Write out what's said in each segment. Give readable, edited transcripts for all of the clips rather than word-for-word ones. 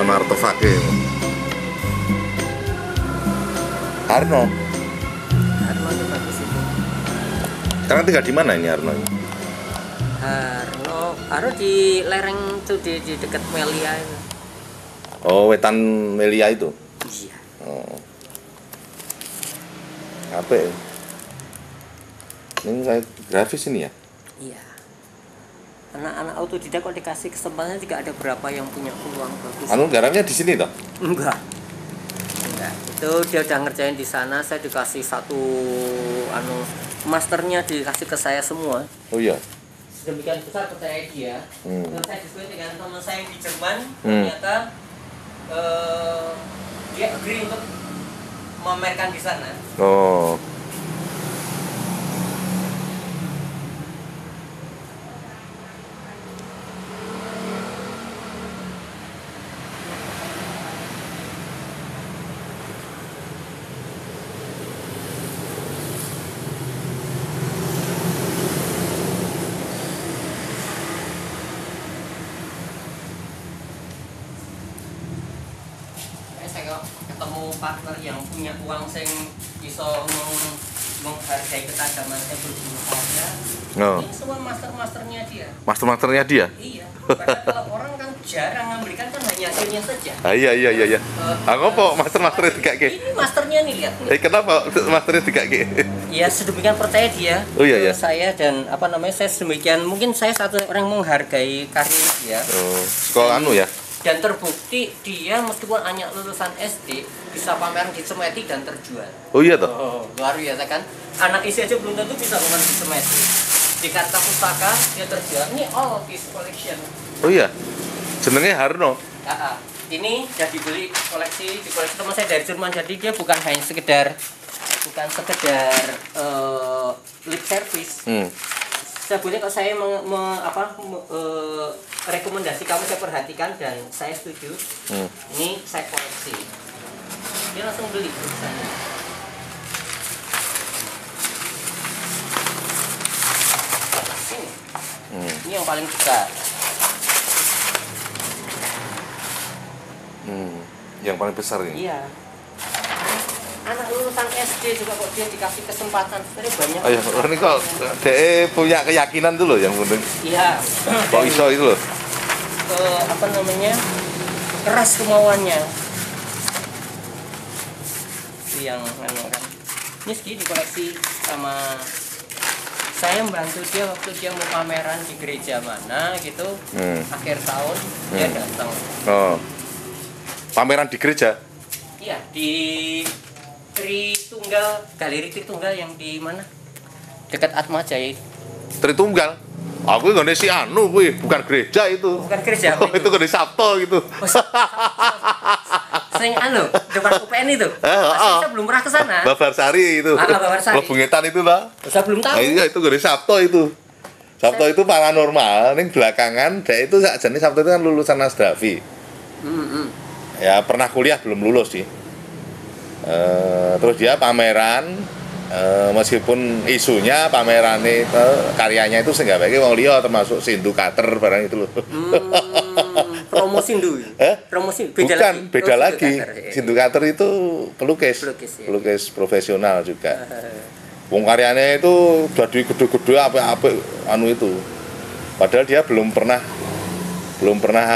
ono artefake. Arno. Arno itu bagus itu. Sekarang tinggal di mana ini Arno? Arno di lereng tuh di dekat Melia itu. Oh, wetan Melia itu. Iya. Oh. Apa ya? Ini saya grafis ini ya? Iya. Anak-anak autodidak kalau dikasih kesempatan juga ada berapa yang punya peluang bagus. Anu garapnya di sini toh? Enggak. Itu dia udah ngerjain di sana, saya dikasih satu masternya dikasih ke saya semua. Oh iya. Sedemikian besar percaya dia. Terus saya diskusi dengan teman saya yang di Jerman, ternyata dia agree untuk memamerkan di sana. Oh. Saya ketemu partner yang punya uang sing bisa menghargai ketajaman saya berburu saya. Oh. Ini semua masternya dia. Masternya dia? Iya. Padahal kalau orang kan jarang memberikan kan hanya hasilnya saja. Iya. Ngopo masternya dikake? Ini masternya nih lihat. Kenapa masternya dikake? Ya sedemikian percaya dia. Oh iya. Saya dan saya sedemikian mungkin saya satu orang menghargai karya dia. Oh, sekolah anu ya. Dan terbukti dia meskipun hanya lulusan SD bisa pameran di Semeti dan terjual. Oh iya toh? Oh, luar biasa kan? Anak isi aja belum tentu bisa pameran di Semeti. Di Karta Pustaka dia terjual. Ini all this collection. Oh iya. Jenenge Harno. Ini sudah dibeli di koleksi teman saya dari Jerman. Jadi dia bukan sekedar lip service. Sebetulnya kalau saya rekomendasi kamu saya perhatikan dan saya setuju. Ini saya koleksi. Dia langsung beli di sana. Ini yang paling besar. Yang paling besar ini. Iya. Anak lulusan SD juga kok dia dikasih kesempatan sebenarnya banyak. Oh iya, ini kok DE punya keyakinan tuh loh yang penting. Iya. Kok iso itu loh. Keras kemauannya. Itu yang kan. Ini segini dikoleksi sama saya membantu dia waktu dia mau pameran di gereja mana gitu. Akhir tahun dia datang. Oh. Pameran di gereja? Iya, di Galeri Tritunggal yang di mana? Dekat Atmajaya. Tritunggal? Aku nggak si anu, bukan gereja itu. Bukan gereja. Oh, itu nggak Sabto gitu. Sing depan UPN itu. Saya belum pernah ke sana. Babarsari itu. Babarsari. Lebungetan itu lah. Saya belum tahu. Iya, itu nggak Sabto itu. Sabto itu paranormal. Ning belakangan dia itu jenis Sabto itu kan lulusan Asdafi. Ya pernah kuliah belum lulus sih. Terus dia pameran, meskipun isunya pameran itu karyanya itu sehingga bagi wong liya termasuk Sindu Kater barang itu loh. Promo Sindu. Beda lagi. Sindu Kater itu pelukis profesional juga. Wong karyanya itu jadi gede-gede apa anu itu. Padahal dia belum pernah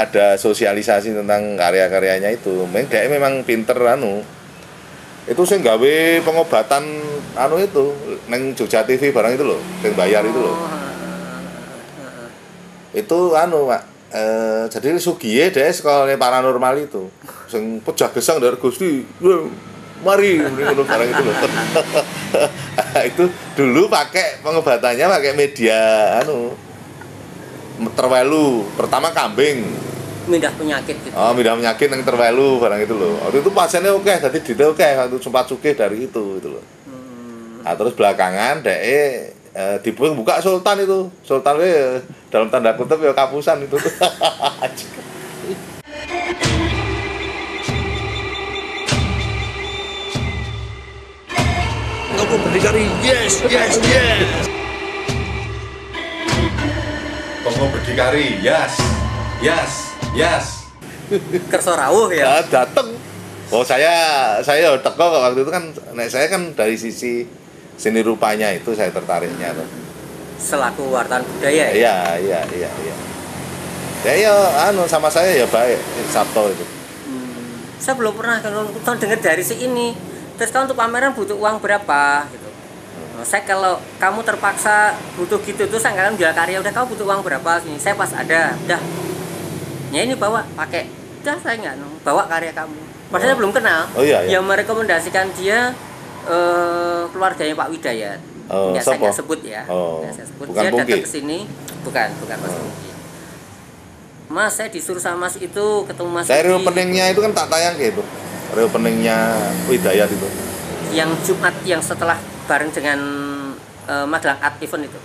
ada sosialisasi tentang karya-karyanya itu. Dia memang pinter anu. Itu sing gawe pengobatan anu itu neng Jogja TV barang itu loh, sing bayar itu loh. Itu anu, Pak. Jadi sugiye deh sekolah paranormal itu. Sing pejah gesang dari Gusti. Mari ngono barang itu loh. Itu dulu pakai pengobatannya pakai media anu terwelu. Pertama kambing. Mindah penyakit gitu. Oh, mindah penyakit yang terwelu barang itu loh. Waktu itu pasiennya oke, jadi detail oke, waktu sempat sugih dari itu loh. Nah, terus belakangan dibuka Sultan itu. Sultan dalam tanda kutip ya kapusan itu. Kamu berdikari, yes. Kamu berdikari, yes. kerso rawuh ya. Dateng. Oh saya teko waktu itu kan, saya kan dari sisi seni rupanya itu saya tertariknya tuh. Selaku wartawan budaya ya. Iya. Ya sama saya ya baik Sabto itu. Saya belum pernah kan dengar dari si ini. Terus kalau untuk pameran butuh uang berapa gitu. Saya kalau kamu terpaksa butuh gitu tuh saya nggak jual karya, udah kamu butuh uang berapa sini, saya pas ada udah ya ini bawa pakai, udah saya nggak bawa karya kamu, padahal belum kenal. Yang merekomendasikan dia keluarganya Pak Widayat. Ya saya nggak sebut ya, saya sebut. Bukan dia Pungki. datang ke sini, bukan Mas Pungki. Mas, saya disuruh sama Mas itu ketemu Mas. Saya reopeningnya itu kan tak tayang gitu, reopeningnya Widayat itu. Yang Jumat yang setelah bareng dengan Magelang Art Event itu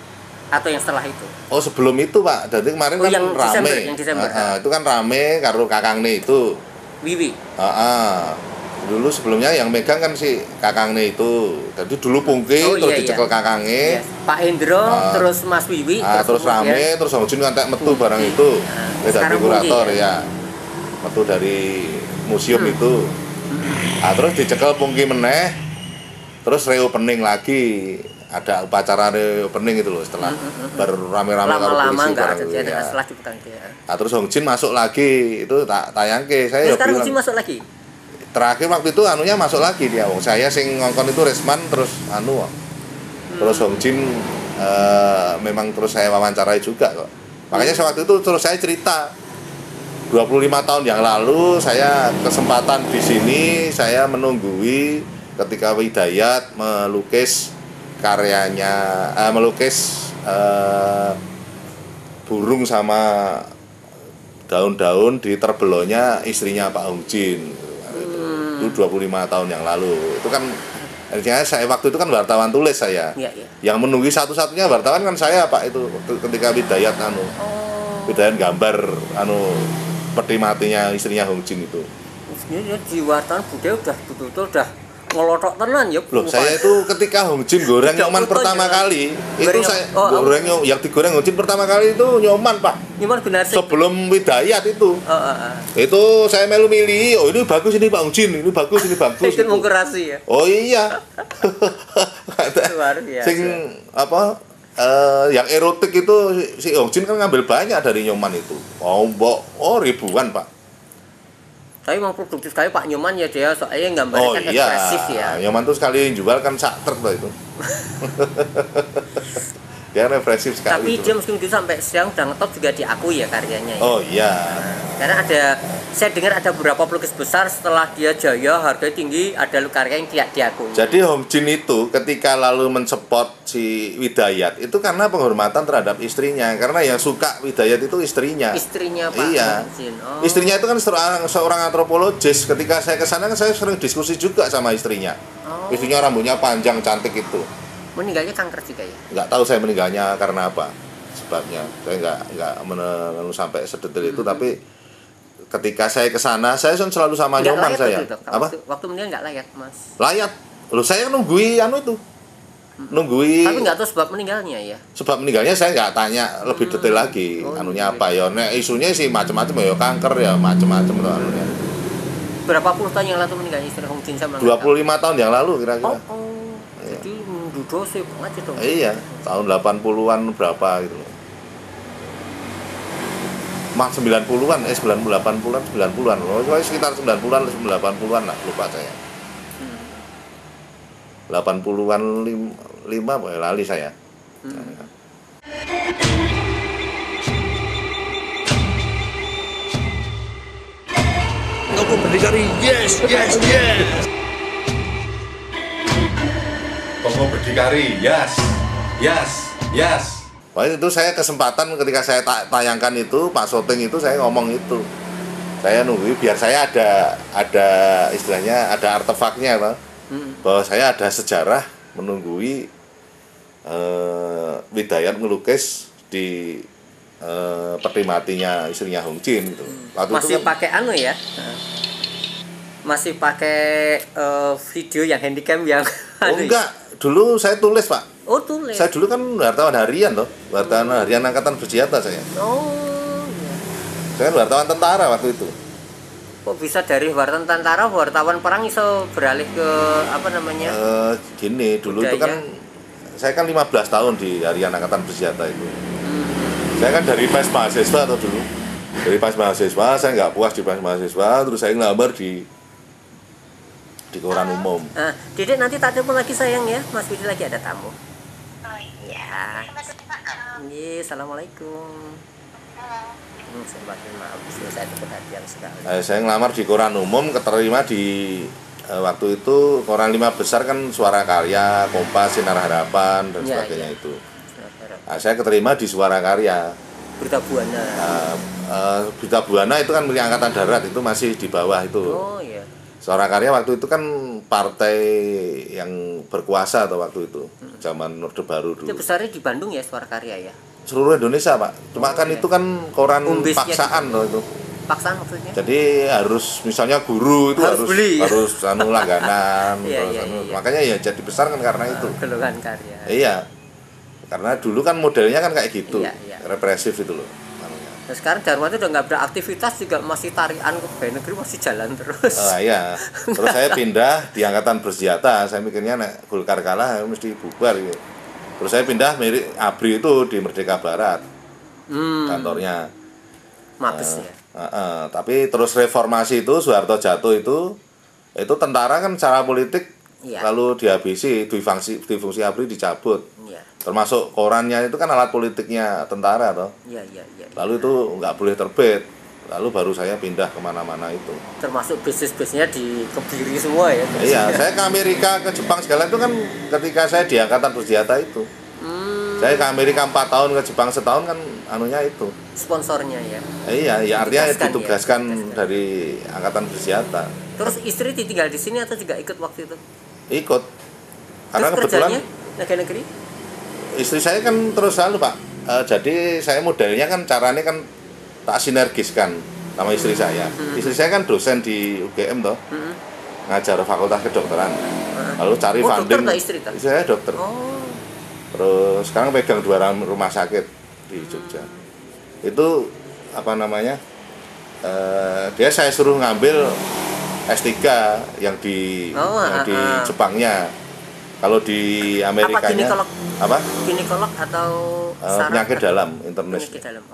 atau yang setelah itu? Oh sebelum itu Pak, jadi kemarin kan yang rame. Desember. Itu kan rame karo Kakangne itu. Wiwi. Dulu sebelumnya yang megang kan si Kakangne itu. Jadi dulu Pungki terus dicekel Kakangne. Pak Hendro terus Mas Wiwi. Terus rame terus Hong Jin ngantek metu barang itu. Dari kurator ya. Metu dari museum itu. Terus dicekel Pungki meneh. Terus reopening lagi, ada upacara reopening itu loh setelah baru rame-rame karo polisi barang itu ya. Setelah dibuka ya. Terus Hong Jin masuk lagi, itu tak tayangke. Saya ya sekarang Hong Jin masuk lagi. Terakhir waktu itu anunya masuk lagi dia. Saya sing ngongkon itu Resman terus Terus Hong Jin memang terus saya wawancarai juga kok. Makanya waktu itu terus saya cerita 25 tahun yang lalu saya kesempatan di sini, saya menunggui ketika Widayat melukis karyanya, melukis burung sama daun-daun di terbelonya istrinya Pak Hong Jin. Itu 25 tahun yang lalu. Itu kan artinya saya waktu itu kan wartawan tulis saya. Yang menunggui satu-satunya wartawan kan saya Pak itu ketika Widayat Widayat gambar peti matinya istrinya Hong Jin itu. Sebenarnya di wartawan budaya udah betul-betul udah ngelotok tenan ya. Loh, saya itu ketika Hong Jin goreng nyoman pertama kali, itu saya goreng yang digoreng Hong Jin pertama kali itu nyoman, Pak. Nyoman benar sih. Sebelum Widayat itu. Itu saya melu milih, ini bagus ini Pak Hong Jin, ini bagus ini bagus. Itu mengkurasi ya. Oh iya. Luar biasa. Sing apa? Yang erotik itu si Hong Jin kan ngambil banyak dari nyoman itu. Ribuan, Pak. Tapi memang produktif sekali Pak Nyoman ya, dia soalnya gambarnya kan ekspresif ya. Nyoman tuh sekali jual kan sak truk loh itu. Dia represif sekali. Tapi itu. Dia meskipun gitu sampai siang udah ngetop juga diakui ya karyanya ya. Oh iya. Karena saya dengar ada beberapa pelukis besar setelah dia jaya harga tinggi, ada karya yang tidak diakui. Jadi Hong Jin itu ketika lalu mensupport si Widayat itu karena penghormatan terhadap istrinya, karena yang suka Widayat itu istrinya. Istrinya Pak Hong Jin. Istrinya itu kan seorang antropologis. Ketika saya ke sana kan saya sering diskusi juga sama istrinya. Istrinya rambutnya panjang cantik itu. Meninggalnya kanker juga ya? Nggak tahu saya meninggalnya karena apa sebabnya. Saya nggak sampai sedetail itu, tapi ketika saya ke sana saya selalu sama nyoman saya. Apa? Waktu meninggal nggak layak, Mas? Layak. Loh, saya nunggui itu. Nunggui. Tapi nggak tahu sebab meninggalnya ya. Sebab meninggalnya saya nggak tanya lebih detail lagi. Apa ya? Isunya sih macam-macam ya, kanker ya, macam-macam tuh anunya. Berapa puluh tahun yang lalu meninggalnya istri Hong Jin sama? 25 tahun yang lalu kira-kira. Jadi dosa banget itu. Iya, tahun 80-an berapa gitu loh. 90-an, 80-an, 90-an. Sekitar 90-an, 80-an lah, lupa saya. 80-an 5 apa lali saya. Ngopo berdikari, yes. Toko berdikari, yes. Wah, itu saya kesempatan ketika saya tayangkan itu, Pak Soting itu saya ngomong itu. Saya nunggu biar saya ada istilahnya ada artefaknya Pak. Bahwa saya ada sejarah menunggui Widayat melukis di peti matinya istrinya Hong Jin gitu. Masih pakai ya? Masih pakai video yang handycam yang enggak, dulu saya tulis Pak. Oh tulis. Saya dulu kan wartawan harian loh, wartawan harian Angkatan Bersenjata saya. Oh iya. Saya wartawan tentara waktu itu. Kok bisa dari wartawan tentara, wartawan perang iso beralih ke apa namanya? Gini, dulu itu kan saya kan 15 tahun di Harian Angkatan Bersenjata itu. Saya kan dari PES mahasiswa atau dulu. Dari PES mahasiswa, saya nggak puas di PES mahasiswa, terus saya ngelamar di koran umum. Dedek nanti tak telepon lagi sayang ya, Mas Budi lagi ada tamu. Oh iya. Iya, assalamualaikum. Maaf, saya itu perhatian sekali. Saya ngelamar di koran umum, keterima di waktu itu koran 5 besar kan Suara Karya, Kompas, Sinar Harapan dan sebagainya itu. Saya keterima di Suara Karya. Berita Buana. Berita Buana itu kan milik Angkatan Darat, itu masih di bawah itu. Oh iya. Suara Karya waktu itu kan partai yang berkuasa atau waktu itu, zaman Orde Baru dulu. Itu besarnya di Bandung ya Suara Karya ya? Seluruh Indonesia Pak, cuma kan itu kan koran paksaan loh itu. Paksaan maksudnya? Jadi harus misalnya guru itu harus beli, harus langganan, iya. Makanya ya jadi besar kan karena itu. Golongan karya. Iya, karena dulu kan modelnya kan kayak gitu, iya. represif itu loh. Nah, sekarang Dharma itu udah nggak beraktivitas juga masih tarian ke pegawai negeri masih jalan terus. Iya, terus saya pindah di Angkatan Bersenjata, saya mikirnya nek Golkar kalah mesti bubar gitu. Terus saya pindah mirip ABRI itu di Merdeka Barat kantornya. Mabes ya. Tapi terus reformasi itu Soeharto jatuh itu tentara kan secara politik lalu dihabisi, difungsi ABRI dicabut. Termasuk korannya itu kan alat politiknya tentara toh. Iya. Lalu itu nggak boleh terbit. Lalu baru saya pindah kemana-mana itu. Termasuk bisnis-bisnisnya di Kebiri semua ya? Iya, saya ke Amerika, ke Jepang segala itu kan ketika saya di Angkatan Bersenjata itu. Saya ke Amerika 4 tahun, ke Jepang setahun kan anunya itu. Sponsornya ya? Iya, ya artinya ditugaskan dari Angkatan Bersenjata. Terus istri ditinggal di sini atau juga ikut waktu itu? Ikut. Karena terus kebetulan negeri? Istri saya kan terus selalu Pak. Jadi saya modelnya kan caranya kan tak sinergiskan sama istri saya. Istri saya kan dosen di UGM toh, ngajar fakultas kedokteran. Lalu cari funding. Dokter istri toh? Istri saya dokter. Terus sekarang pegang 2 rumah sakit di Jogja. Itu apa namanya? Dia saya suruh ngambil S3 yang di Jepangnya. Kalau di Amerikanya apa? Ginekolog atau penyakit dalam internasional. Penyakit dalam.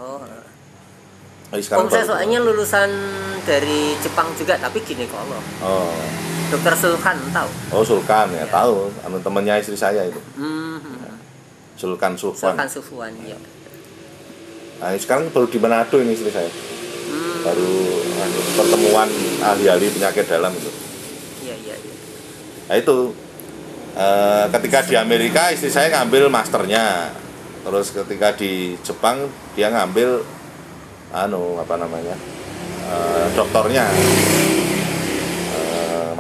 Saya soalnya lulusan dari Jepang juga tapi ginekolog. Dokter Sulkan tahu? Sulkan ya, tahu. Temannya istri saya itu. Sulkan Sufwan. Ya. Nah, sekarang baru di Manado ini istri saya. Baru pertemuan ahli-ahli penyakit dalam itu. Iya. Nah itu ketika di Amerika istri saya ngambil masternya. Terus ketika di Jepang dia ngambil doktornya.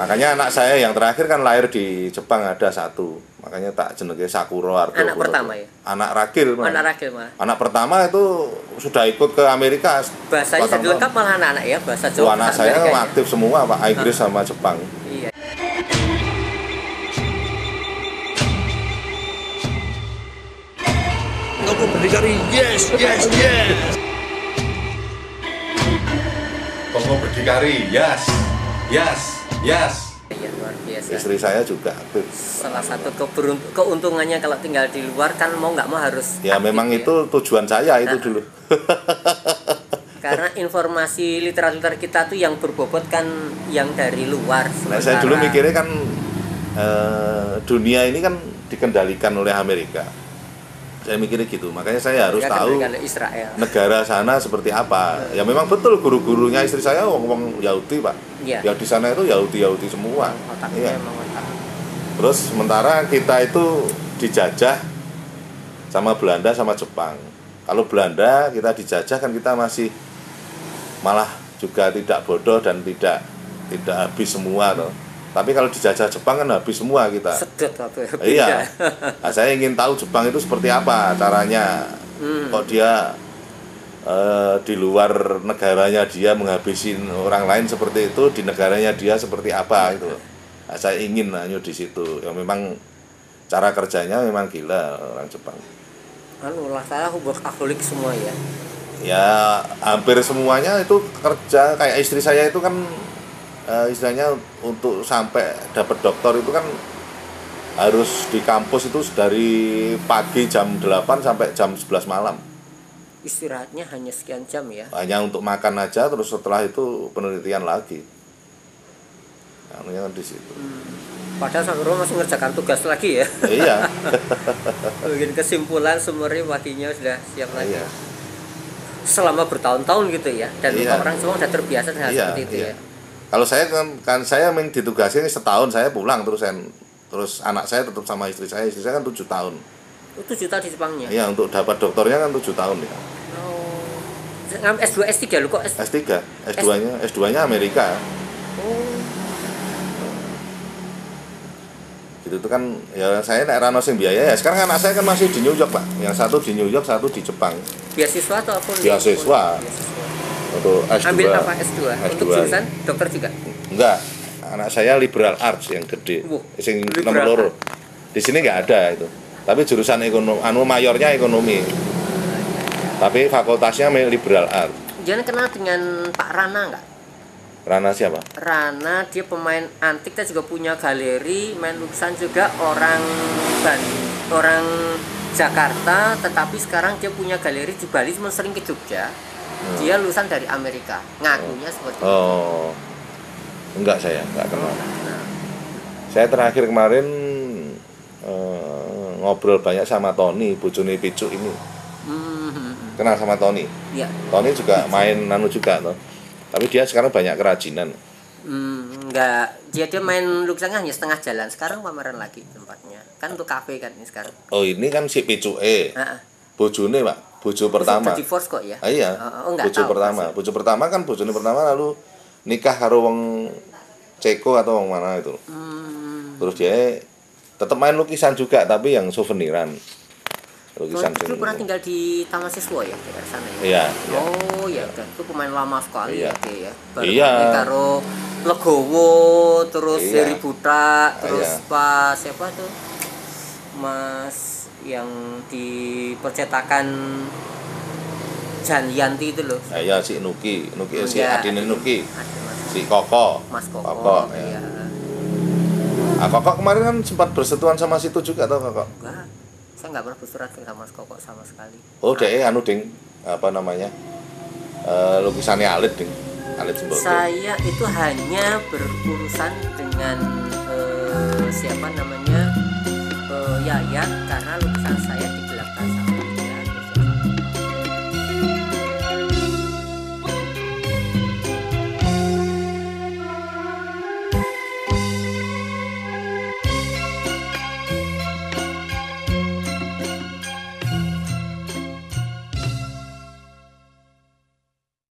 Makanya anak saya yang terakhir kan lahir di Jepang ada 1. Makanya tak jenenge Sakura Ardo. Anak pertama ya? Anak ragil mah. Anak pertama itu sudah ikut ke Amerika. Bahasanya jadi lengkap malah anak-anak ya, bahasa Jawa. Anak saya aktif semua Pak, Inggris sama Jepang. Iya. Kamu berdikari, yes. Kamu berdikari, yes. Iya, luar biasa. Istri saya juga aktif. Salah satu keuntungannya kalau tinggal di luar kan mau nggak mau harus ya aktif, memang ya. Itu tujuan saya itu dulu. Karena informasi literatur kita tuh yang berbobot kan yang dari luar. Saya dulu mikirnya kan dunia ini kan dikendalikan oleh Amerika. Saya mikirnya gitu, makanya saya harus tahu Israel. Negara sana seperti apa. Ya memang betul guru-gurunya istri saya wong Yahudi Pak. Ya. Yang di sana itu Yahudi semua. Iya. Terus sementara kita itu dijajah sama Belanda sama Jepang. Kalau Belanda kita dijajah kan kita masih malah juga tidak bodoh dan tidak habis semua toh. Tapi kalau dijajah Jepang kan habis semua kita. Sedot apa ya? Iya. Nah, saya ingin tahu Jepang itu seperti apa caranya. Kok dia di luar negaranya dia menghabisi orang lain seperti itu, di negaranya dia seperti apa itu. Nah, saya ingin di situ. Ya memang cara kerjanya memang gila orang Jepang. Lah saya workaholic semua ya. ya hampir semuanya itu kerja. Kayak istri saya itu kan istilahnya untuk sampai dapat doktor itu kan harus di kampus itu dari pagi jam 8 sampai jam 11 malam. Istirahatnya hanya sekian jam ya? Hanya untuk makan aja, terus setelah itu penelitian lagi. Anunya di situ. Padahal sampai rumah masih ngerjakan tugas lagi ya? Iya. Bikin kesimpulan summary paginya sudah siap lagi. Iya. Selama bertahun-tahun gitu ya, dan Iya. orang semua sudah terbiasa dengan Iya, seperti itu iya. ya. Kalau saya kan saya main ditugasin setahun, saya pulang terus anak saya tetap sama istri saya kan 7 tahun. Itu 7 tahun di Jepangnya? Iya, untuk dapat doktornya kan 7 tahun ya. Oh. S2, S3 lu kok S3, S2-nya Amerika. Oh. Gitu itu kan ya saya nek rano sing biaya ya. Sekarang anak saya kan masih di New York, Pak. Yang satu di New York, satu di Jepang. Beasiswa atau apa? Beasiswa. Untuk S2. Ambil apa S2? Untuk jurusan dokter juga? Enggak. Anak saya liberal arts yang gede. Sing nomor loro. Di sini enggak ada itu. Tapi jurusan ekonomi, mayornya ekonomi. Tapi fakultasnya liberal art. Jangan kenal dengan Pak Rana enggak? Rana siapa? Rana dia pemain antik, kita juga punya galeri, main lukisan juga, orang Jakarta, tetapi sekarang dia punya galeri di Bali, cuma sering ke Jogja. Dia lulusan dari Amerika, ngakunya seperti itu. Oh, enggak, saya enggak kenal. Saya terakhir kemarin ngobrol banyak sama Tony, bojone Picu ini. Kenal sama Tony? Iya. Tony juga main juga toh. Tapi dia sekarang banyak kerajinan. Enggak, dia main lukisannya hanya setengah jalan. Sekarang pameran lagi tempatnya. Kan untuk kafe kan ini sekarang. Oh, ini kan si Picu bojone, Pak. Bojo pertama. Divorce kok ya? Iya. Bojo pertama. Bojo pertama kan bojone pertama lalu nikah karo wong Ceko atau wong mana itu. Terus dia tetap main lukisan juga tapi yang souveniran. Lukisan Dulu pernah tinggal di Taman Siswa ya, daerah sana ya? Iya. Oh ya, itu pemain lama sekali iya. Ya. Baru iya. Karo Legowo, terus iya. Heri Buta, terus iya. Pak siapa tuh? Mas yang di percetakan Janyanti itu loh. Iya, si Nuki si Enggak. Adine Nuki. Mas Si Koko. Koko, ya. Iya. Koko kemarin kan sempat bersentuhan sama situ juga tau Koko? Enggak. Saya nggak pernah bersurat sama Mas Koko sama sekali. Oh, deh ding apa namanya? Lukisannya Alit ding. Alit Sembodo. Saya itu hanya berurusan dengan siapa namanya?